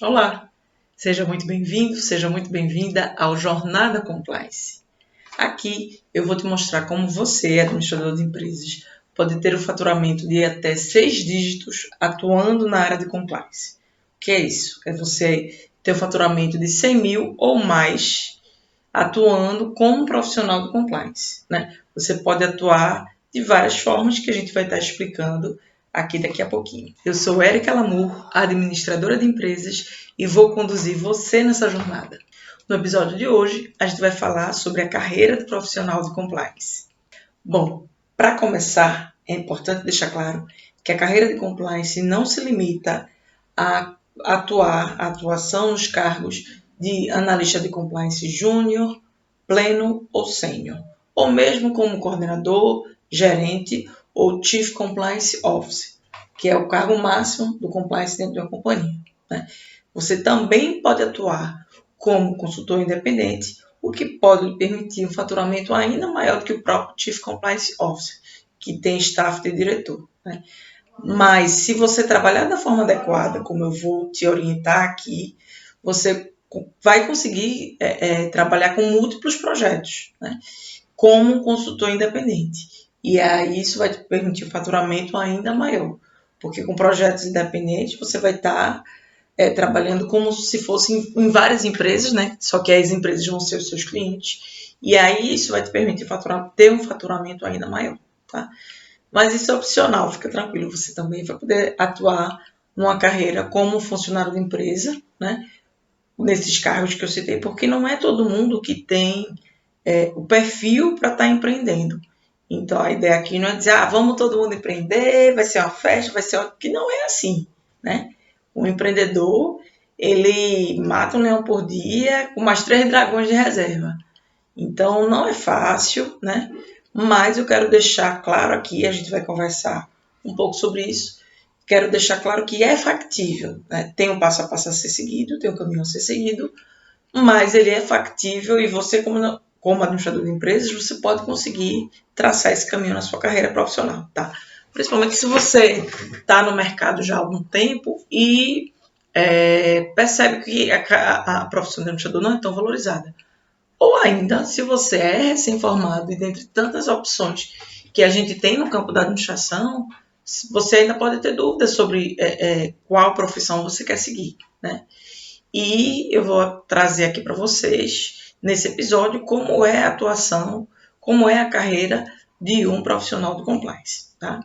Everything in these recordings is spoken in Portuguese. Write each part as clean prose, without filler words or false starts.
Olá, seja muito bem-vindo, seja muito bem-vinda ao Jornada Compliance. Aqui eu vou te mostrar como você, administrador de empresas, pode ter um faturamento de até 6 dígitos atuando na área de compliance. O que é isso? É você ter um faturamento de 100 mil ou mais atuando como profissional de compliance, né? Você pode atuar de várias formas que a gente vai estar explicando aqui daqui a pouquinho. Eu sou Érica Lamour, administradora de empresas, e vou conduzir você nessa jornada. No episódio de hoje, a gente vai falar sobre a carreira do profissional de compliance. Bom, para começar, é importante deixar claro que a carreira de compliance não se limita a atuação nos cargos de analista de compliance júnior, pleno ou sênior, ou mesmo como coordenador, gerente ou Chief Compliance Officer, que é o cargo máximo do compliance dentro de uma companhia, né? Você também pode atuar como consultor independente, o que pode lhe permitir um faturamento ainda maior do que o próprio Chief Compliance Officer, que tem staff de diretor, né? Mas se você trabalhar da forma adequada, como eu vou te orientar aqui, você vai conseguir trabalhar com múltiplos projetos, né? Como um consultor independente. E aí isso vai te permitir um faturamento ainda maior, porque com projetos independentes você vai estar trabalhando como se fosse em várias empresas, né? Só que as empresas vão ser os seus clientes. E aí isso vai te permitir ter um faturamento ainda maior, tá? Mas isso é opcional, fica tranquilo. Você também vai poder atuar numa carreira como funcionário de empresa, né? Nesses cargos que eu citei, porque não é todo mundo que tem o perfil para estar empreendendo. Então a ideia aqui não é dizer, vamos todo mundo empreender, vai ser uma festa, vai ser uma... que não é assim, né? O empreendedor, ele mata um leão por dia com mais 3 dragões de reserva. Então não é fácil, né? Mas eu quero deixar claro aqui, a gente vai conversar um pouco sobre isso, quero deixar claro que é factível, né? Tem um passo a passo a ser seguido, tem um caminho a ser seguido, mas ele é factível e você, como administrador de empresas, você pode conseguir traçar esse caminho na sua carreira profissional, tá? Principalmente se você está no mercado já há algum tempo e percebe que a profissão de administrador não é tão valorizada. Ou ainda, se você é recém-formado e dentre tantas opções que a gente tem no campo da administração, você ainda pode ter dúvidas sobre qual profissão você quer seguir, né? E eu vou trazer aqui para vocês, nesse episódio, como é a atuação, como é a carreira de um profissional do compliance, tá?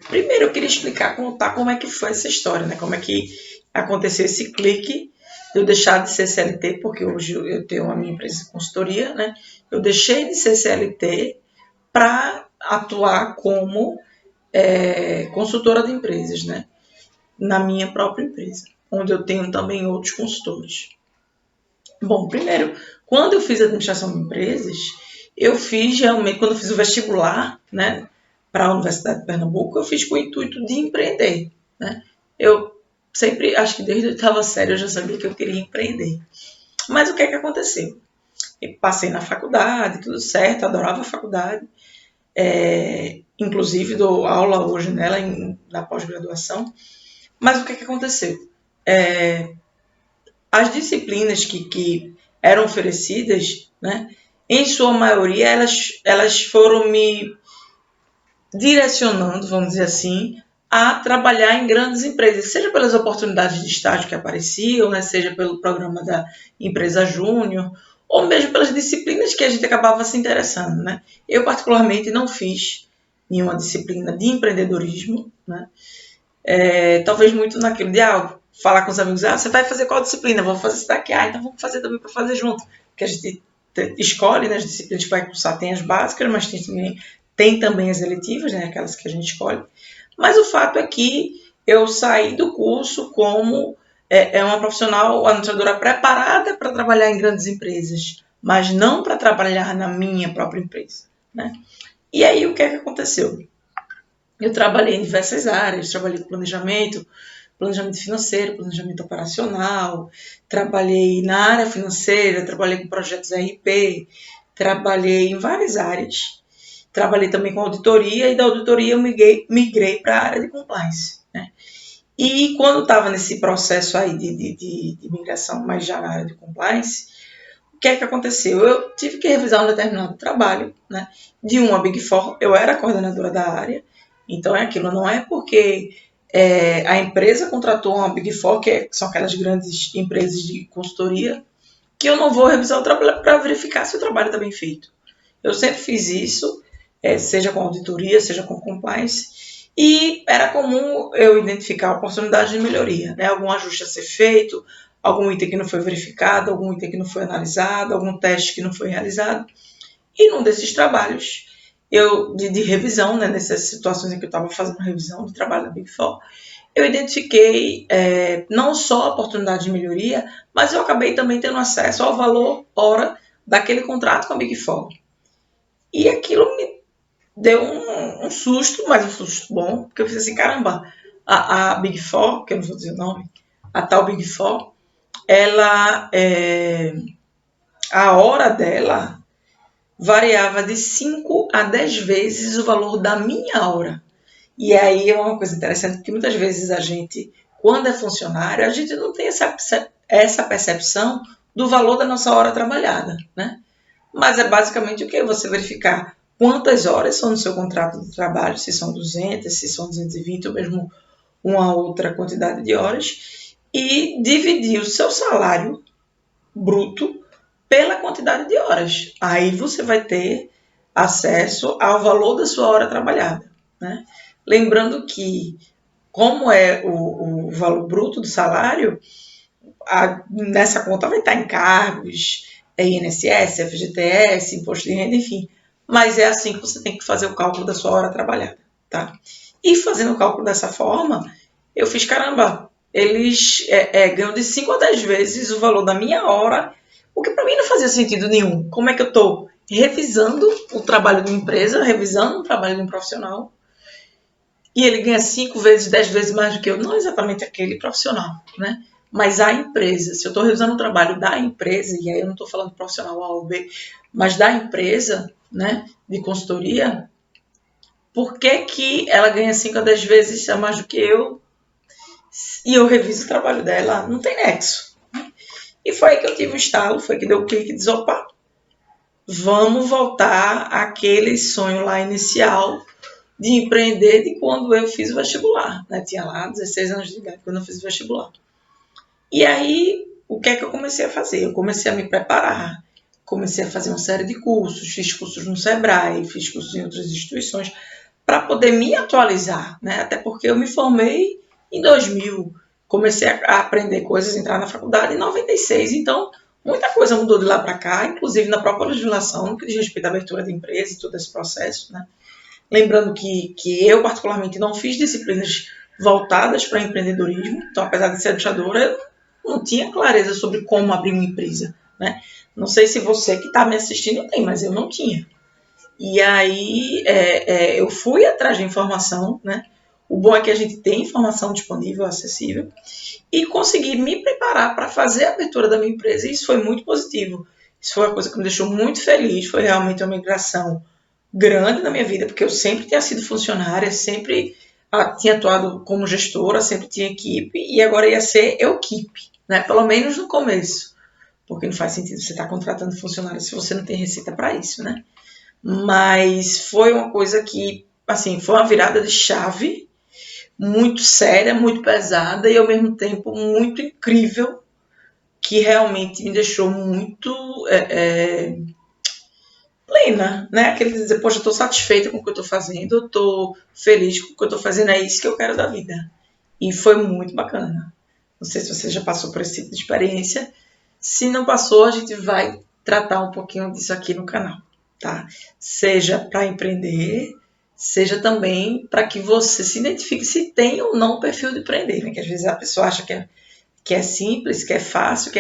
Primeiro eu queria contar como é que foi essa história, né? Como é que aconteceu esse clique de eu deixar de ser CLT, porque hoje eu tenho a minha empresa de consultoria, né? Eu deixei de ser CLT para atuar como consultora de empresas, né? Na minha própria empresa, onde eu tenho também outros consultores. Bom, primeiro, quando eu fiz administração de empresas, eu fiz realmente, quando eu fiz o vestibular, né, para a Universidade de Pernambuco, eu fiz com o intuito de empreender, né? Eu sempre, acho que desde a oitava série eu já sabia que eu queria empreender. Mas o que é que aconteceu? Eu passei na faculdade, tudo certo, adorava a faculdade, inclusive dou aula hoje nela, na pós-graduação. Mas o que é que aconteceu? As disciplinas que eram oferecidas, né, em sua maioria, elas foram me direcionando, vamos dizer assim, a trabalhar em grandes empresas, seja pelas oportunidades de estágio que apareciam, né, seja pelo programa da empresa júnior, ou mesmo pelas disciplinas que a gente acabava se interessando, né? Eu, particularmente, não fiz nenhuma disciplina de empreendedorismo, né? Talvez muito naquilo de falar com os amigos, você vai fazer qual disciplina? Vamos fazer isso daqui, então vamos fazer também para fazer junto. Porque a gente escolhe, né, as disciplinas que vai cursar, tem as básicas, mas tem também as eletivas, né, aquelas que a gente escolhe. Mas o fato é que eu saí do curso como uma profissional, administradora preparada para trabalhar em grandes empresas, mas não para trabalhar na minha própria empresa, né? E aí o que é que aconteceu? Eu trabalhei em diversas áreas, trabalhei com planejamento financeiro, planejamento operacional, trabalhei na área financeira, trabalhei com projetos RP, trabalhei em várias áreas, trabalhei também com auditoria e da auditoria eu migrei para a área de compliance, né? E quando estava nesse processo aí de migração, mais já na área de compliance, o que é que aconteceu? Eu tive que revisar um determinado trabalho, né, de uma Big Four. Eu era coordenadora da área, então é aquilo, não é porque a empresa contratou uma Big Four, são aquelas grandes empresas de consultoria, que eu não vou revisar o trabalho para verificar se o trabalho está bem feito. Eu sempre fiz isso, seja com auditoria, seja com compliance, e era comum eu identificar oportunidades de melhoria, né? Algum ajuste a ser feito, algum item que não foi verificado, algum item que não foi analisado, algum teste que não foi realizado. E num desses trabalhos, de revisão, né, nessas situações em que eu estava fazendo revisão do trabalho da Big Four, eu identifiquei não só a oportunidade de melhoria, mas eu acabei também tendo acesso ao valor hora daquele contrato com a Big Four. E aquilo me deu um susto, mas um susto bom, porque eu fiz assim, caramba, a Big Four, que eu não vou dizer o nome, a tal Big Four, ela, a hora dela variava de 5 a 10 vezes o valor da minha hora. E aí é uma coisa interessante, porque muitas vezes a gente, quando é funcionário, a gente não tem essa percepção do valor da nossa hora trabalhada, né? Mas é basicamente o que? Você verificar quantas horas são no seu contrato de trabalho, se são 200, se são 220, ou mesmo uma outra quantidade de horas, e dividir o seu salário bruto pela quantidade de horas. Aí você vai ter acesso ao valor da sua hora trabalhada, né? Lembrando que, como é o valor bruto do salário, nessa conta vai estar encargos, INSS, FGTS, imposto de renda, enfim. Mas é assim que você tem que fazer o cálculo da sua hora trabalhada, tá? E fazendo o cálculo dessa forma, eu fiz, caramba, eles ganham de 5 a 10 vezes o valor da minha hora, o que para mim não fazia sentido nenhum. Como é que eu estou revisando o trabalho de uma empresa, revisando o trabalho de um profissional, e ele ganha 5 vezes, 10 vezes mais do que eu? Não exatamente aquele profissional, né? Mas a empresa, se eu estou revisando o trabalho da empresa, e aí eu não estou falando profissional A ou B, mas da empresa, né, de consultoria, por que ela ganha 5 a 10 vezes a mais do que eu e eu reviso o trabalho dela? Não tem nexo. E foi aí que eu tive um estalo, foi que deu o clique e disse, opa, vamos voltar àquele sonho lá inicial de empreender de quando eu fiz o vestibular, né? Tinha lá 16 anos de idade quando eu fiz o vestibular. E aí, o que é que eu comecei a fazer? Eu comecei a me preparar, comecei a fazer uma série de cursos, fiz cursos no Sebrae, fiz cursos em outras instituições, para poder me atualizar, né? Até porque eu me formei em 2000, comecei a aprender coisas, entrar na faculdade em 96, então muita coisa mudou de lá para cá, inclusive na própria legislação, no que diz respeito à abertura de empresa e todo esse processo, né? Lembrando que eu, particularmente, não fiz disciplinas voltadas para empreendedorismo, então, apesar de ser administradora, eu não tinha clareza sobre como abrir uma empresa, né? Não sei se você que está me assistindo tem, mas eu não tinha. E aí eu fui atrás de informação, né? O bom é que a gente tem informação disponível, acessível, e consegui me preparar para fazer a abertura da minha empresa, e isso foi muito positivo. Isso foi uma coisa que me deixou muito feliz, foi realmente uma migração grande na minha vida, porque eu sempre tinha sido funcionária, sempre tinha atuado como gestora, sempre tinha equipe, e agora ia ser equipe, né? Pelo menos no começo, porque não faz sentido você estar contratando funcionários se você não tem receita para isso, né? Mas foi uma coisa que, assim, foi uma virada de chave muito séria, muito pesada e ao mesmo tempo muito incrível, que realmente me deixou muito plena, né? Aquele dizer, poxa, eu estou satisfeita com o que eu estou fazendo, eu estou feliz com o que eu estou fazendo, é isso que eu quero da vida. E foi muito bacana. Não sei se você já passou por esse tipo de experiência. Se não passou, a gente vai tratar um pouquinho disso aqui no canal, tá? Seja para empreender, seja também para que você se identifique se tem ou não o perfil de empreender, né? Que às vezes a pessoa acha que é simples, que é fácil,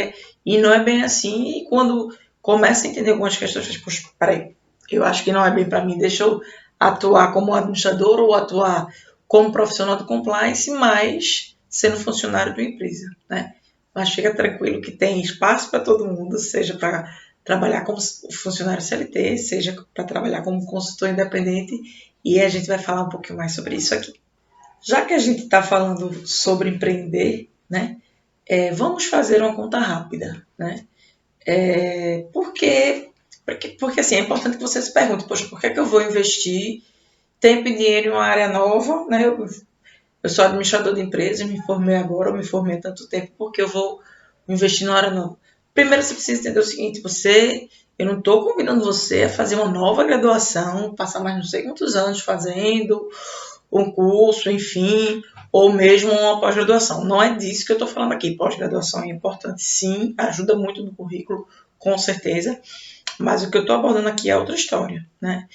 e não é bem assim. E quando começa a entender algumas questões, faz, poxa, peraí, eu acho que não é bem para mim, deixa eu atuar como administrador ou atuar como profissional de compliance, mas sendo funcionário de uma empresa, né? Mas fica tranquilo que tem espaço para todo mundo, seja para trabalhar como funcionário CLT, seja para trabalhar como consultor independente, e a gente vai falar um pouquinho mais sobre isso aqui. Já que a gente está falando sobre empreender, né? Vamos fazer uma conta rápida, né? Porque assim, é importante que você se pergunte, poxa, por que é que eu vou investir tempo e dinheiro em uma área nova, né? Eu sou administrador de empresas, me formei agora, eu me formei há tanto tempo, porque eu vou investir numa área nova. Primeiro você precisa entender o seguinte, eu não estou convidando você a fazer uma nova graduação, passar mais não sei quantos anos fazendo um curso, enfim, ou mesmo uma pós-graduação. Não é disso que eu estou falando aqui. Pós-graduação é importante, sim, ajuda muito no currículo, com certeza, mas o que eu estou abordando aqui é outra história, né?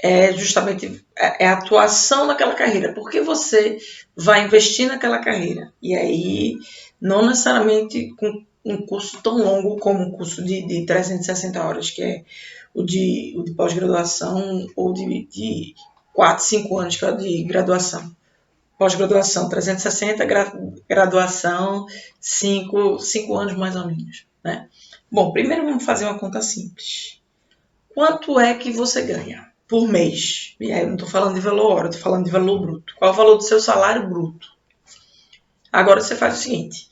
É justamente a atuação naquela carreira. Por que você vai investir naquela carreira? E aí, não necessariamente com um curso tão longo como um curso de 360 horas, que é o de pós-graduação, ou de 4, 5 anos, que é o de graduação. Pós-graduação 360, graduação 5 anos mais ou menos, né? Bom, primeiro vamos fazer uma conta simples. Quanto é que você ganha por mês? E aí eu não estou falando de valor hora, estou falando de valor bruto. Qual é o valor do seu salário bruto? Agora você faz o seguinte,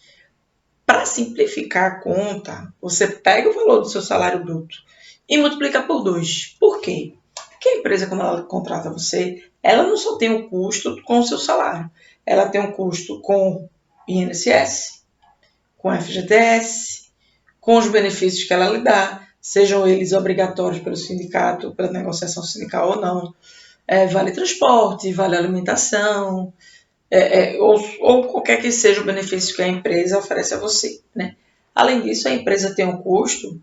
para simplificar a conta, você pega o valor do seu salário bruto e multiplica por 2. Por quê? Porque a empresa, quando ela contrata você, ela não só tem um custo com o seu salário, ela tem um custo com INSS, com FGTS, com os benefícios que ela lhe dá, sejam eles obrigatórios pelo sindicato, pela negociação sindical ou não, vale transporte, vale alimentação, ou qualquer que seja o benefício que a empresa oferece a você, né? Além disso, a empresa tem um custo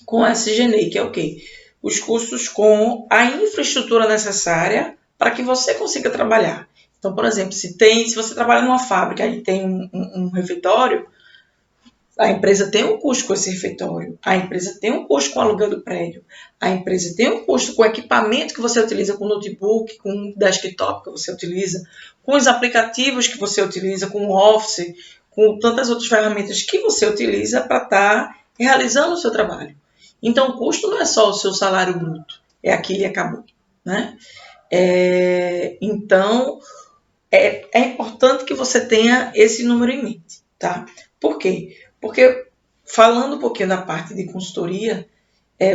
com a SG&A, que é o quê? Os custos com a infraestrutura necessária para que você consiga trabalhar. Então, por exemplo, se você trabalha numa fábrica e tem um refeitório, a empresa tem um custo com esse refeitório, a empresa tem um custo com o aluguel do prédio, a empresa tem um custo com o equipamento que você utiliza, com o notebook, com o desktop que você utiliza, com os aplicativos que você utiliza, com o Office, com tantas outras ferramentas que você utiliza para estar realizando o seu trabalho. Então, o custo não é só o seu salário bruto, é aquilo e acabou, né? Então, é importante que você tenha esse número em mente, tá? Por quê? Porque, falando um pouquinho da parte de consultoria,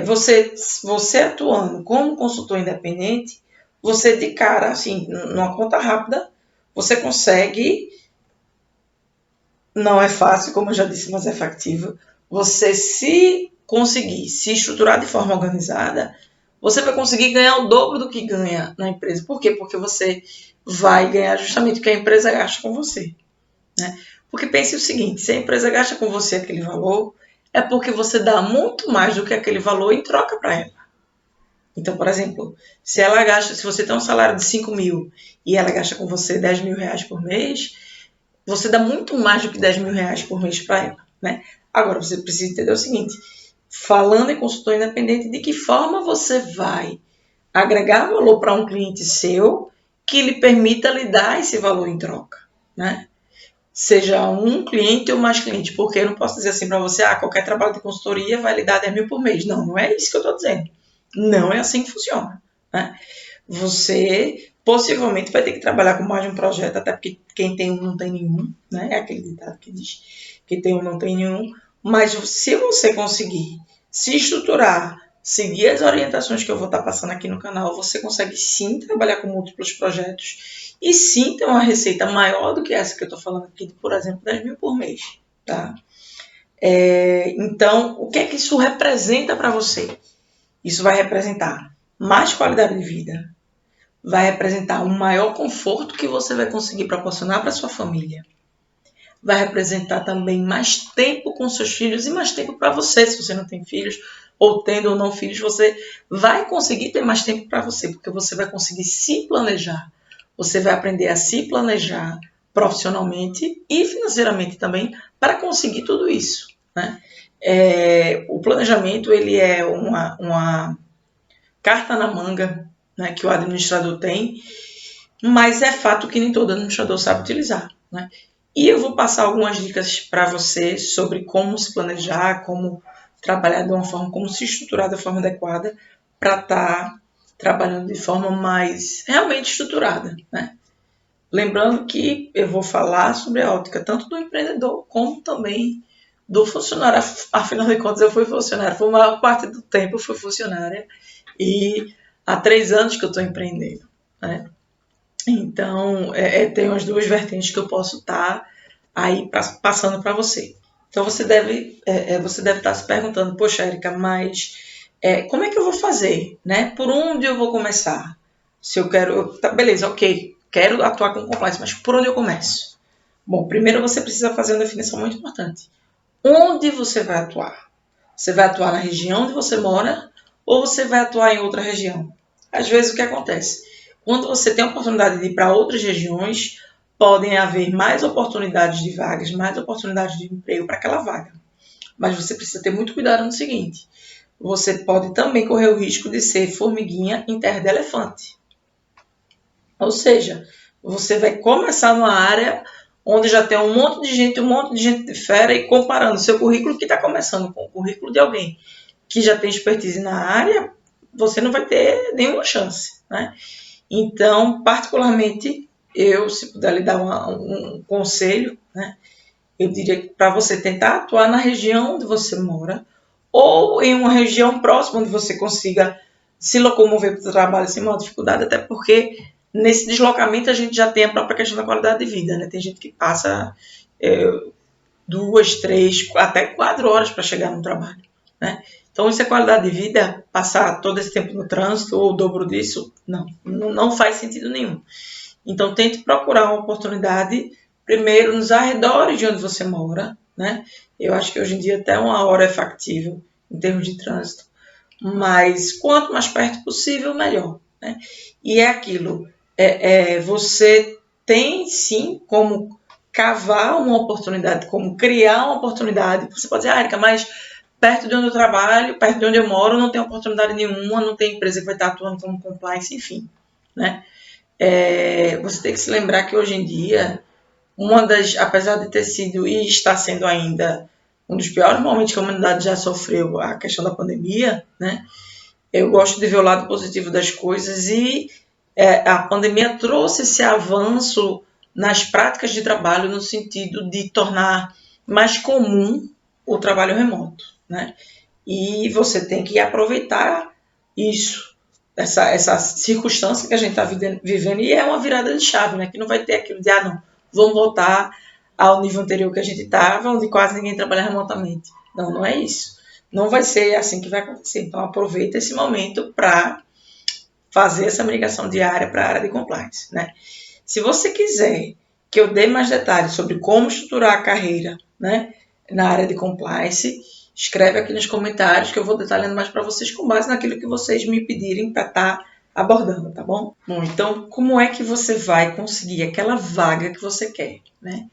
você atuando como consultor independente, você de cara, assim, numa conta rápida, você consegue, não é fácil, como eu já disse, mas é factível, você se conseguir se estruturar de forma organizada, você vai conseguir ganhar o dobro do que ganha na empresa. Por quê? Porque você vai ganhar justamente o que a empresa gasta com você, né? Porque pense o seguinte, se a empresa gasta com você aquele valor, é porque você dá muito mais do que aquele valor em troca para ela. Então, por exemplo, se você tem um salário de 5 mil e ela gasta com você 10 mil reais por mês, você dá muito mais do que 10 mil reais por mês para ela, né? Agora, você precisa entender o seguinte, falando em consultor independente, de que forma você vai agregar valor para um cliente seu que lhe permita lhe dar esse valor em troca, né? Seja um cliente ou mais clientes, porque eu não posso dizer assim para você, qualquer trabalho de consultoria vai lhe dar 10 mil por mês. Não, não é isso que eu estou dizendo. Não é assim que funciona, né? Você possivelmente vai ter que trabalhar com mais de um projeto, até porque quem tem um não tem nenhum, né? É aquele ditado que diz que tem um não tem nenhum. Mas se você conseguir se estruturar, seguir as orientações que eu vou estar passando aqui no canal, você consegue sim trabalhar com múltiplos projetos e sim ter uma receita maior do que essa que eu estou falando aqui, de, por exemplo, 10 mil por mês, tá? Então, o que é que isso representa para você? Isso vai representar mais qualidade de vida, vai representar um maior conforto que você vai conseguir proporcionar para sua família, vai representar também mais tempo com seus filhos e mais tempo para você, se você não tem filhos, ou tendo ou não filhos, você vai conseguir ter mais tempo para você, porque você vai conseguir se planejar. Você vai aprender a se planejar profissionalmente e financeiramente também para conseguir tudo isso, né? O planejamento ele é uma carta na manga, né, que o administrador tem, mas é fato que nem todo administrador sabe utilizar, né? E eu vou passar algumas dicas para você sobre como se planejar, como trabalhar de uma forma, como se estruturar da forma adequada para estar trabalhando de forma mais realmente estruturada, né? Lembrando que eu vou falar sobre a ótica tanto do empreendedor como também do funcionário. Afinal de contas, eu fui funcionária, foi a maior parte do tempo eu fui funcionária e há 3 anos que eu estou empreendendo, né? Então, tem as duas vertentes que eu posso estar aí passando para você. Então, você deve estar se perguntando, poxa, Érica, mas como é que eu vou fazer, né? Por onde eu vou começar? Se eu quero, tá, beleza, ok, quero atuar com compliance, mas por onde eu começo? Bom, primeiro você precisa fazer uma definição muito importante. Onde você vai atuar? Você vai atuar na região onde você mora ou você vai atuar em outra região? Às vezes o que acontece? Quando você tem a oportunidade de ir para outras regiões, podem haver mais oportunidades de vagas, mais oportunidades de emprego para aquela vaga. Mas você precisa ter muito cuidado no seguinte: você pode também correr o risco de ser formiguinha em terra de elefante. Ou seja, você vai começar numa área onde já tem um monte de gente de fera e comparando seu currículo que está começando com o currículo de alguém que já tem expertise na área, você não vai ter nenhuma chance, né? Então, particularmente, eu, se puder lhe dar um conselho, né, eu diria que para você tentar atuar na região onde você mora ou em uma região próxima onde você consiga se locomover para o trabalho sem maior dificuldade, até porque nesse deslocamento a gente já tem a própria questão da qualidade de vida, né? Tem gente que passa 2, 3, até 4 horas para chegar no trabalho, né? Então, isso é qualidade de vida, passar todo esse tempo no trânsito ou o dobro disso, não faz sentido nenhum. Então, tente procurar uma oportunidade, primeiro, nos arredores de onde você mora, né? Eu acho que hoje em dia até 1 hora é factível em termos de trânsito, mas quanto mais perto possível, melhor, né? E é aquilo, você tem sim como cavar uma oportunidade, como criar uma oportunidade. Você pode dizer, Érica, mas perto de onde eu trabalho, perto de onde eu moro, não tem oportunidade nenhuma, não tem empresa que vai estar atuando como compliance, enfim, né? Você tem que se lembrar que hoje em dia, apesar de ter sido e está sendo ainda um dos piores momentos que a humanidade já sofreu, a questão da pandemia, né? Eu gosto de ver o lado positivo das coisas e a pandemia trouxe esse avanço nas práticas de trabalho no sentido de tornar mais comum o trabalho remoto, né? E você tem que aproveitar isso, essa circunstância que a gente está vivendo, e é uma virada de chave, né? Que não vai ter aquilo de, não, vamos voltar ao nível anterior que a gente estava, onde quase ninguém trabalha remotamente. Não é isso. Não vai ser assim que vai acontecer. Então, aproveita esse momento para fazer essa migração diária para a área de compliance, né? Se você quiser que eu dê mais detalhes sobre como estruturar a carreira, né, na área de compliance, escreve aqui nos comentários que eu vou detalhando mais para vocês com base naquilo que vocês me pedirem para estar abordando, tá bom? Bom, então, como é que você vai conseguir aquela vaga que você quer, né?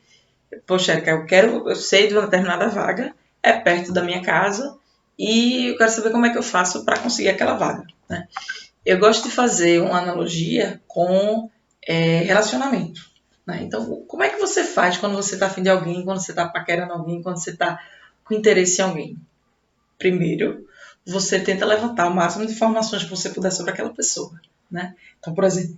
Poxa, Erika, eu sei de uma determinada vaga, é perto da minha casa e eu quero saber como é que eu faço para conseguir aquela vaga, né? Eu gosto de fazer uma analogia com relacionamento, né? Então, como é que você faz quando você está afim de alguém, quando você está paquerando alguém, quando você está com interesse em alguém? Primeiro, você tenta levantar o máximo de informações que você puder sobre aquela pessoa, né? Então, por exemplo,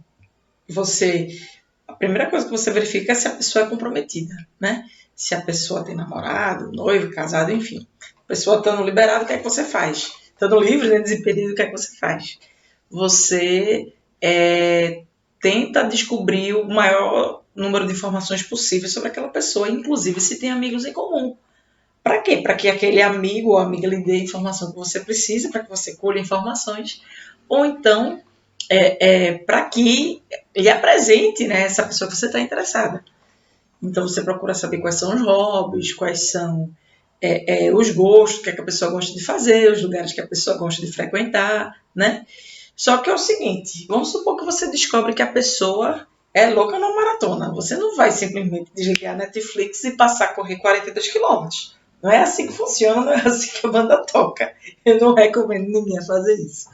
a primeira coisa que você verifica é se a pessoa é comprometida, né? Se a pessoa tem namorado, noivo, casado, enfim. A pessoa estando liberada, o que é que você faz? Estando livre, né, desimpedido, o que é que você faz? Você tenta descobrir o maior número de informações possíveis sobre aquela pessoa, inclusive se tem amigos em comum. Para quê? Para que aquele amigo ou amiga lhe dê a informação que você precisa, para que você colha informações, ou então para que lhe apresente, né, essa pessoa que você está interessada. Então você procura saber quais são os hobbies, quais são os gostos, o que a pessoa gosta de fazer, os lugares que a pessoa gosta de frequentar, né? Só que é o seguinte, vamos supor que você descobre que a pessoa é louca na maratona. Você não vai simplesmente desligar a Netflix e passar a correr 42 quilômetros. Não é assim que funciona, não é assim que a banda toca. Eu não recomendo ninguém a fazer isso.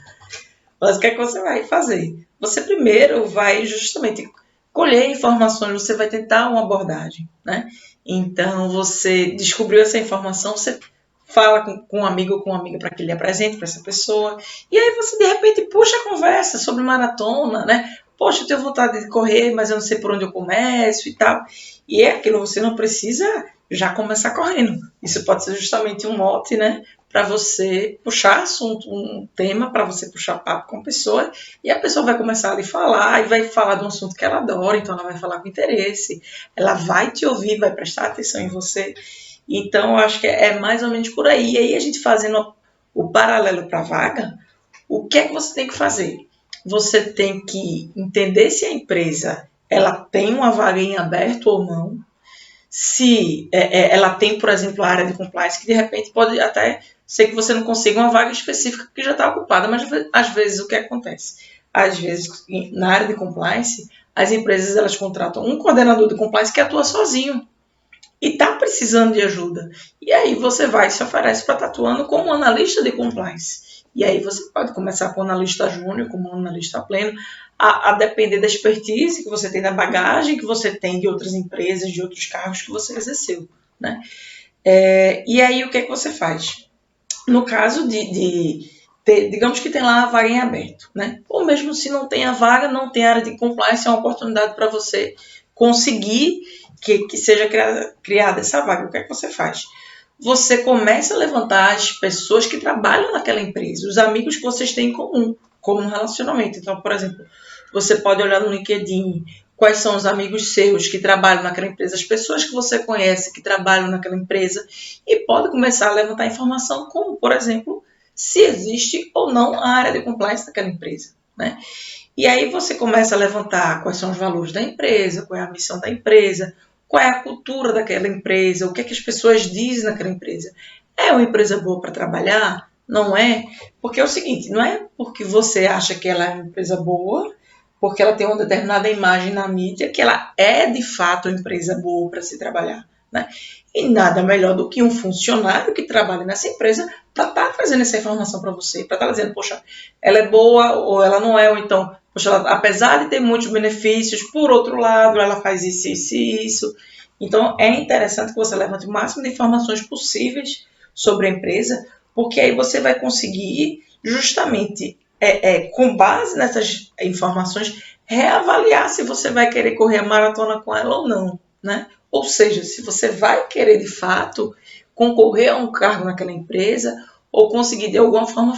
Mas o que é que você vai fazer? Você primeiro vai justamente colher informações, você vai tentar uma abordagem, né? Então, você descobriu essa informação, você fala com um amigo ou com uma amiga para que ele apresente para essa pessoa, e aí você, de repente, puxa a conversa sobre maratona, né? poxa, eu tenho vontade de correr, mas eu não sei por onde eu começo e tal. E é aquilo, você não precisa já começar correndo. Isso pode ser justamente um mote, né? Para você puxar assunto, um tema, para você puxar papo com a pessoa, e a pessoa vai começar a lhe falar, e vai falar de um assunto que ela adora, então ela vai falar com interesse, ela vai te ouvir, vai prestar atenção em você. Então, eu acho que é mais ou menos por aí. E aí, a gente fazendo o paralelo para a vaga, o que é que você tem que fazer? Você tem que entender se a empresa ela tem uma vaga em aberto ou não, se ela tem, por exemplo, a área de compliance, que de repente pode até ser que você não consiga uma vaga específica que já está ocupada, mas às vezes o que acontece? Às vezes, na área de compliance, as empresas elas contratam um coordenador de compliance que atua sozinho e está precisando de ajuda. E aí você vai e se oferece para estar atuando como analista de compliance. E aí você pode começar como analista júnior, como analista pleno, a depender da expertise que você tem, da bagagem que você tem de outras empresas, de outros cargos que você exerceu, né? E aí o que é que você faz? No caso de ter, digamos que tem lá a vaga em aberto, né? Ou mesmo se não tem a vaga, não tem área de compliance, é uma oportunidade para você conseguir que seja criada essa vaga. O que é que você faz? Você começa a levantar as pessoas que trabalham naquela empresa, os amigos que vocês têm em comum, como um relacionamento. Então, por exemplo, você pode olhar no LinkedIn quais são os amigos seus que trabalham naquela empresa, as pessoas que você conhece que trabalham naquela empresa, e pode começar a levantar informação como, por exemplo, se existe ou não a área de compliance daquela empresa, né? E aí você começa a levantar quais são os valores da empresa, qual é a missão da empresa, qual é a cultura daquela empresa, o que é que as pessoas dizem naquela empresa. É uma empresa boa para trabalhar? Não é? Porque é o seguinte, não é porque você acha que ela é uma empresa boa, porque ela tem uma determinada imagem na mídia, que ela é de fato uma empresa boa para se trabalhar, né? E nada melhor do que um funcionário que trabalha nessa empresa para estar trazendo essa informação para você, para estar dizendo, poxa, ela é boa ou ela não é, ou então, poxa, ela, apesar de ter muitos benefícios, por outro lado, ela faz isso, isso e isso. Então, é interessante que você levante o máximo de informações possíveis sobre a empresa, porque aí você vai conseguir justamente, com base nessas informações, reavaliar se você vai querer correr a maratona com ela ou não, né? Ou seja, se você vai querer de fato concorrer a um cargo naquela empresa ou conseguir de alguma forma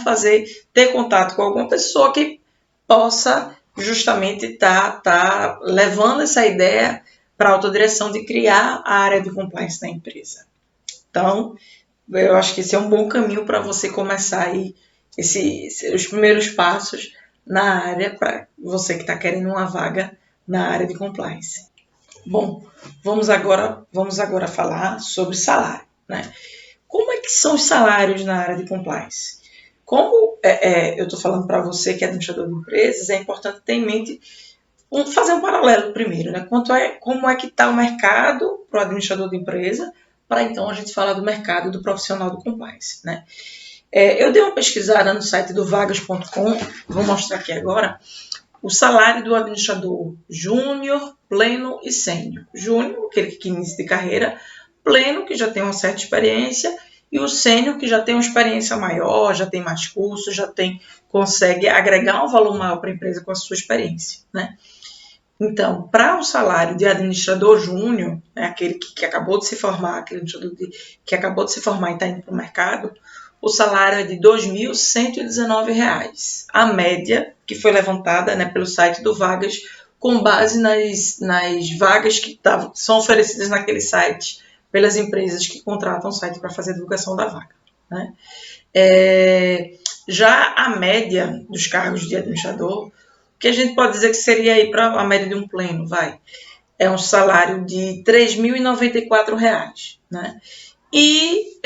ter contato com alguma pessoa que possa justamente tá levando essa ideia para a autodireção de criar a área de compliance na empresa. Então, eu acho que esse é um bom caminho para você começar aí os primeiros passos na área para você que está querendo uma vaga na área de compliance. Bom, vamos agora falar sobre salário, né? Como é que são os salários na área de compliance? Como eu estou falando para você que é administrador de empresas, é importante ter em mente fazer um paralelo primeiro, né? Como é que está o mercado para o administrador de empresa, para então a gente falar do mercado do profissional do compliance, né? Eu dei uma pesquisada no site do vagas.com, vou mostrar aqui agora, o salário do administrador júnior, pleno e sênior. Júnior, aquele que inicia de carreira, pleno, que já tem uma certa experiência, e o sênior, que já tem uma experiência maior, já tem mais cursos, consegue agregar um valor maior para a empresa com a sua experiência, né? Então, para o salário de administrador júnior, né, aquele que acabou de se formar, aquele administrador que acabou de se formar e está indo para o mercado, o salário é de R$ 2.119. A média que foi levantada, né, pelo site do Vagas, com base nas vagas que são oferecidas naquele site pelas empresas que contratam o site para fazer a divulgação da vaga, né? Já a média dos cargos de administrador, que a gente pode dizer que seria aí para a média de um pleno, é um salário de R$ 3.094, né? E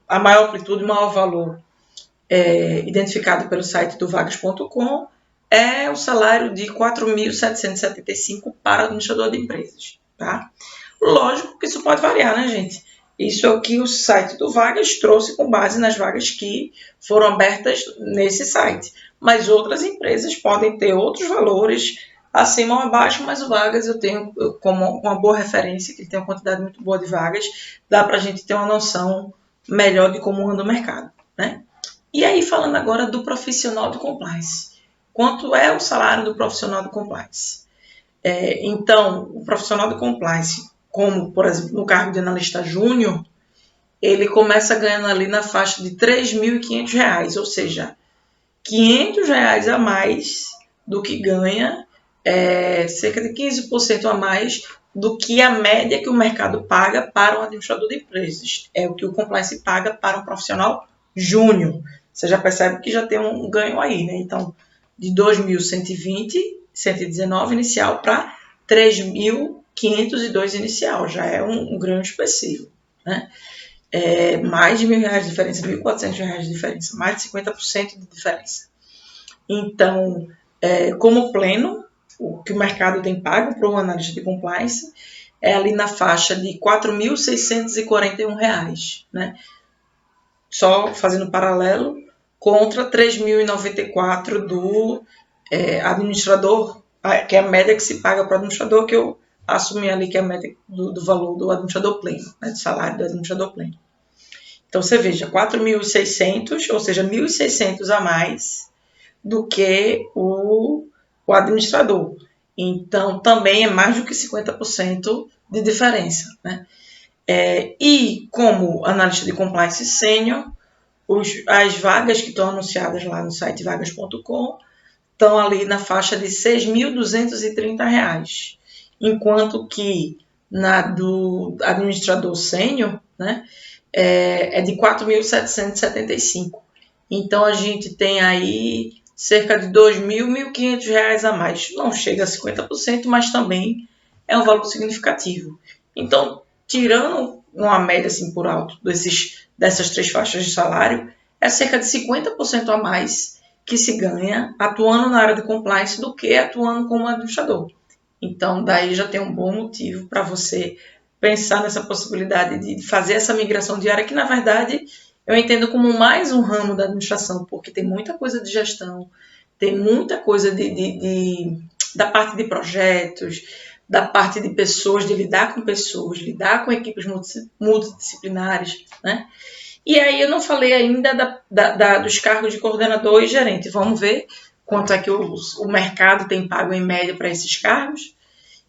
a maior amplitude, o maior valor identificado pelo site do vagas.com é o salário de R$ 4.775 para o administrador de empresas, tá? Lógico que isso pode variar, né, gente? Isso é o que o site do Vagas trouxe com base nas vagas que foram abertas nesse site. Mas outras empresas podem ter outros valores acima ou abaixo, mas o Vagas eu tenho como uma boa referência, que ele tem uma quantidade muito boa de vagas, dá para a gente ter uma noção melhor de como anda o mercado, né? E aí, falando agora do profissional de compliance. quanto é o salário do profissional de compliance. Então, o profissional de compliance, como, por exemplo, no cargo de analista júnior, ele começa ganhando ali na faixa de R$ 3.500, ou seja, R$ 500 a mais do que ganha, cerca de 15% a mais do que a média que o mercado paga para um administrador de empresas. É o que o compliance paga para um profissional júnior. Você já percebe que já tem um ganho aí, né? Então, de 2.120, inicial para 3.502 inicial. Já é um ganho expressivo, né? Mais de R$ 1.000 de diferença, R$ 1.400 de diferença, mais de 50% de diferença. Então, como pleno, o que o mercado tem pago para o analista de compliance é ali na faixa de R$ 4.641, né? Só fazendo paralelo contra R$ 3.094 do administrador, que é a média que se paga para o administrador, que eu assumi ali que é a média do valor do administrador pleno, né, do salário do administrador pleno. Então, você veja, 4.600, ou seja, 1.600 a mais do que o administrador. Então, também é mais do que 50% de diferença, né? E como analista de compliance sênior, as vagas que estão anunciadas lá no site vagas.com estão ali na faixa de R$ 6.230, enquanto que na do administrador sênior, né, é de R$ 4.775. Então, a gente tem aí cerca de R$ 2.000, R$ 1.500 a mais. Não chega a 50%, mas também é um valor significativo. Então, tirando uma média assim por alto dessas 3 faixas de salário, é cerca de 50% a mais que se ganha atuando na área de compliance do que atuando como administrador. Então, daí já tem um bom motivo para você pensar nessa possibilidade de fazer essa migração diária, que na verdade eu entendo como mais um ramo da administração, porque tem muita coisa de gestão, tem muita coisa da parte de projetos, da parte de pessoas, de lidar com pessoas, lidar com equipes multidisciplinares, né? E aí eu não falei ainda dos cargos de coordenador e gerente. Vamos ver quanto é que o mercado tem pago em média para esses cargos.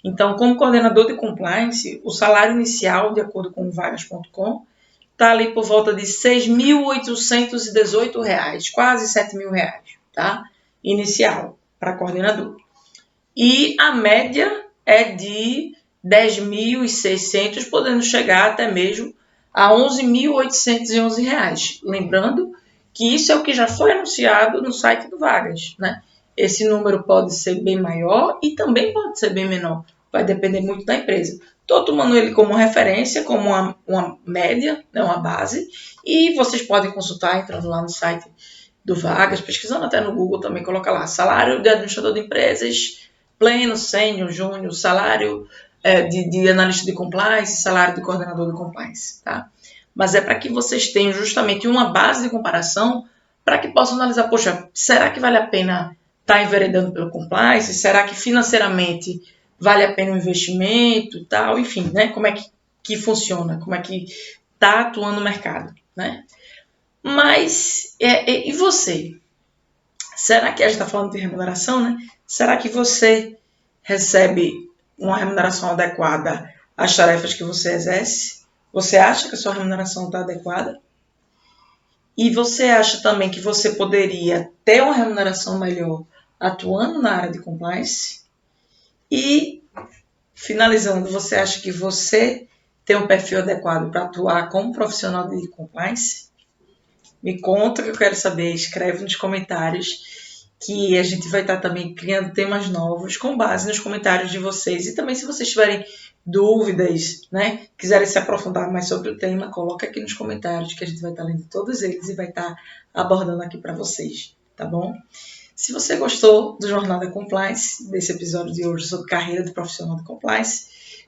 Então, como coordenador de compliance, o salário inicial, de acordo com o vagas.com, está ali por volta de R$ 6.818, quase R$ 7.000, tá? Inicial, para coordenador. E a média é de R$ 10.600, podendo chegar até mesmo a R$ 11.811. Lembrando que isso é o que já foi anunciado no site do Vagas, né? Esse número pode ser bem maior e também pode ser bem menor. Vai depender muito da empresa. Estou tomando ele como referência, como uma média, né, uma base. E vocês podem consultar entrando lá no site do Vagas, pesquisando até no Google também, coloca lá salário de administrador de empresas, pleno, sênior, júnior, salário de analista de compliance, salário de coordenador de compliance, tá? Mas é para que vocês tenham justamente uma base de comparação para que possam analisar, poxa, será que vale a pena estar enveredando pelo compliance? Será que financeiramente vale a pena o investimento e tal? Enfim, né? Como é que funciona? Como é que está atuando o mercado, né? Mas, e você? Será que a gente está falando de remuneração, né? Será que você recebe uma remuneração adequada às tarefas que você exerce? Você acha que a sua remuneração está adequada? E você acha também que você poderia ter uma remuneração melhor atuando na área de compliance? E, finalizando, você acha que você tem um perfil adequado para atuar como profissional de compliance? Me conta que eu quero saber, escreve nos comentários, que a gente vai estar também criando temas novos com base nos comentários de vocês. E também, se vocês tiverem dúvidas, né, quiserem se aprofundar mais sobre o tema, coloca aqui nos comentários que a gente vai estar lendo todos eles e vai estar abordando aqui para vocês, tá bom? Se você gostou do Jornada Compliance, desse episódio de hoje sobre carreira de profissional de compliance,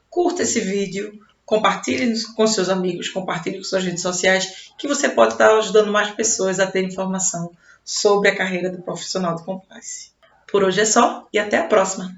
curta esse vídeo, compartilhe com seus amigos, compartilhe com suas redes sociais, que você pode estar ajudando mais pessoas a ter informação sobre a carreira do profissional de compliance. Por hoje é só e até a próxima!